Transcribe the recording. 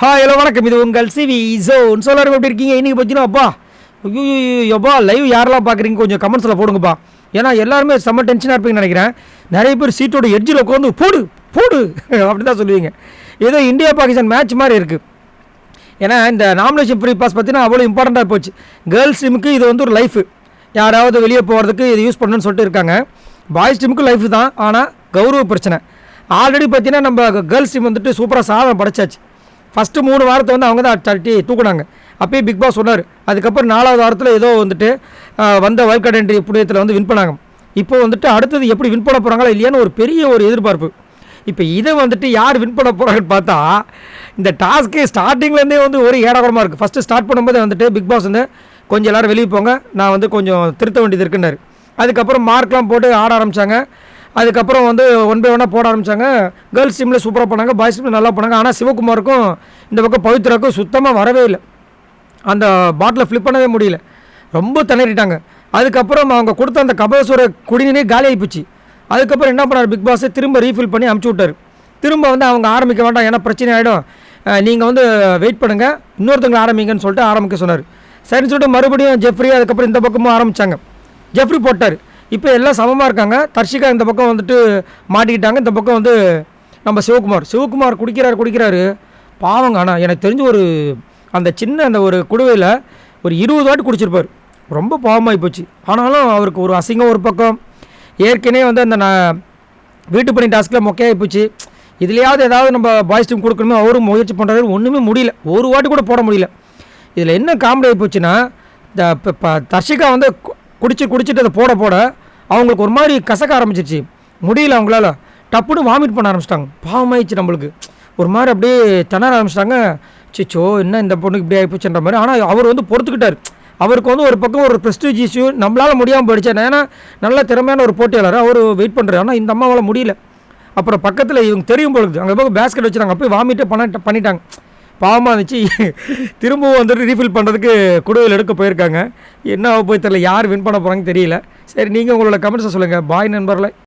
Hi hello வணக்கம். இது உங்கள் சிவி ஜோன். எல்லாரும் எப்படி இருக்கீங்க? இன்றைக்கி பார்த்தீங்கன்னா அப்பா ஐயோப்பா லைவ் யாரெல்லாம் பார்க்குறீங்க கொஞ்சம் கமெண்ட்ஸில் போடுங்கப்பா. ஏன்னா எல்லாருமே செம்ம டென்ஷனாக இருப்பீங்கன்னு நினைக்கிறேன். நிறைய பேர் சீட்டோட எட்ஜில் உட்காந்து போடு போடு அப்படி தான் சொல்லுவீங்க. ஏதோ இந்தியா பாகிஸ்தான் மேட்ச் மாதிரி இருக்குது. ஏன்னா இந்த நாமினேஷன் ஃப்ரீ பாஸ் பார்த்தீங்கன்னா அவ்வளோ இம்பார்ட்டண்ட்டாக போச்சு. கேர்ள்ஸ் டீமுக்கு இது வந்து ஒரு லைஃபு. யாராவது வெளியே போகிறதுக்கு இது யூஸ் பண்ணணும்னு சொல்லிட்டு இருக்காங்க. பாய்ஸ் டீமுக்கு லைஃப் தான், ஆனால் கௌரவ பிரச்சனை. ஆல்ரெடி பார்த்தீங்கன்னா நம்ம கேர்ள்ஸ் டீம் வந்துட்டு சூப்பராக சாதனை படைச்சாச்சு. ஃபஸ்ட்டு 3 வாரத்தை வந்து அவங்க தான் தட்டி தூக்குனாங்க. அப்பயே பிக் பாஸ் சொன்னார். அதுக்கப்புறம் 4வது வாரத்தில் ஏதோ வந்துட்டு வந்த வைல்ட் கார்டு என்ட்ரி புண்ணியத்தில் வந்து வின் பண்ணாங்க. இப்போ வந்துட்டு அடுத்தது எப்படி வின் பண்ண போகிறாங்களா இல்லையான்னு ஒரு பெரிய ஒரு எதிர்பார்ப்பு. இப்போ இதை வந்துட்டு யார் வின் பண்ண போகிறாங்கன்னு பார்த்தா இந்த டாஸ்க்கு ஸ்டார்டிங்லேருந்தே வந்து ஒரு ஏடாகரமாக இருக்குது. ஃபஸ்ட்டு ஸ்டார்ட் பண்ணும்போது வந்துட்டு பிக் பாஸ் வந்து கொஞ்சம் எல்லோரும் வெளியே போங்க, நான் வந்து கொஞ்சம் திருத்த வேண்டியது இருக்குன்னாரு. அதுக்கப்புறம் மார்க்லாம் போட்டு ஆட ஆரம்பித்தாங்க. அதுக்கப்புறம் வந்து 1 by 1 போட ஆரம்பித்தாங்க. கேர்ள்ஸ் டீமில் சூப்பராக பண்ணாங்க, பாய்ஸ் டீமில் நல்லா பண்ணாங்க. ஆனால் சிவகுமாருக்கும் இந்த பக்கம் பவித்ராவுக்கும் சுத்தமாக வரவே இல்லை. அந்த பாட்டிலை ஃப்ளிப் பண்ணவே முடியல, ரொம்ப திணறிட்டாங்க. அதுக்கப்புறம் அவங்க கொடுத்த அந்த கபசூர குடிநீரே காலி ஆகிப்போச்சு. அதுக்கப்புறம் என்ன பண்ணார் பிக் பாஸ், திரும்ப ரீஃபில் பண்ணி அமுச்சு விட்டார். திரும்ப வந்து அவங்க ஆரம்பிக்க வேண்டாம், ஏன்னா பிரச்சனை ஆகிடும், நீங்கள் வந்து வெயிட் பண்ணுங்கள், இன்னொருத்தவங்களை ஆரம்பிங்கன்னு சொல்லிட்டு ஆரம்பிக்க சொன்னார். சரின்னு சொல்லிட்டு மறுபடியும் ஜெஃப்ரி அதுக்கப்புறம் இந்த பக்கமும் ஆரம்பித்தாங்க. ஜெஃப்ரி போட்டார். இப்போ எல்லாம் சமமாக இருக்காங்க. தர்ஷிகா இந்த பக்கம் வந்துட்டு மாட்டிக்கிட்டாங்க. இந்த பக்கம் வந்து நம்ம சிவகுமார் குடிக்கிறாரு பாவங்க. ஆனால் எனக்கு தெரிஞ்சு ஒரு அந்த சின்ன அந்த ஒரு குடுவையில் ஒரு 20 வாட்டி குடிச்சிருப்பார். ரொம்ப பாவமாகி போச்சு. ஆனாலும் அவருக்கு ஒரு அசிங்கம் ஒரு பக்கம். ஏற்கனவே வந்து அந்த வீட்டு பணி டாஸ்கில் மொக்கையாகி போச்சு. இதுலையாவது ஏதாவது நம்ம பாய்ஸ் டீம் கொடுக்கணுமே, அவரும் முயற்சி பண்ணுறாரு, ஒன்றுமே முடியல, ஒரு வாட்டி கூட போட முடியல. இதில் என்ன காமெடி ஆகி போச்சுன்னா, இந்த தர்ஷிகா வந்து குடிச்சிட்டு அதை போட அவங்களுக்கு ஒரு மாதிரி கசக்க ஆரம்பிச்சிருச்சு. முடியல அவங்களால, டப்புன்னு வாமிட் பண்ண ஆரம்பிச்சிட்டாங்க. பாவமாயிடுச்சு நம்மளுக்கு. ஒரு மாதிரி அப்படியே திணற ஆரம்பிச்சிட்டாங்க. சிச்சோ என்ன இந்த பொண்ணுக்கு இப்படி ஆகிப்போச்சுன்ற மாதிரி. ஆனால் அவர் வந்து பொறுத்துக்கிட்டார். அவருக்கு வந்து ஒரு பக்கம் ஒரு ப்ரெஸ்டீஜ் இஷ்யூ, நம்மளால் முடியாமல் போயிடுச்சு. ஏன்னா நல்ல திறமையான ஒரு போட்டியாளர், அவர் வெயிட் பண்ணுறாரு. ஆனால் இந்த அம்மாவால் முடியல. அப்புறம் பக்கத்தில் இவங்க தெரியும் பொழுது அங்கே பக்கம் பேஸ்கெட் வச்சுருக்காங்க. அப்போயே வாமிட்டே பண்ணிட்டாங்க. பாவமாக இருந்துச்சு. திரும்பவும் வந்துட்டு ரீஃபில் பண்ணுறதுக்கு குடுவையில் எடுக்க போயிருக்காங்க. என்ன போய் தெரியல, யார் வின் பண்ண போகிறாங்கன்னு தெரியல. சரி, நீங்கள் உங்களோட கமெண்ட்ஸை சொல்லுங்கள். பாய் நண்பர்களே.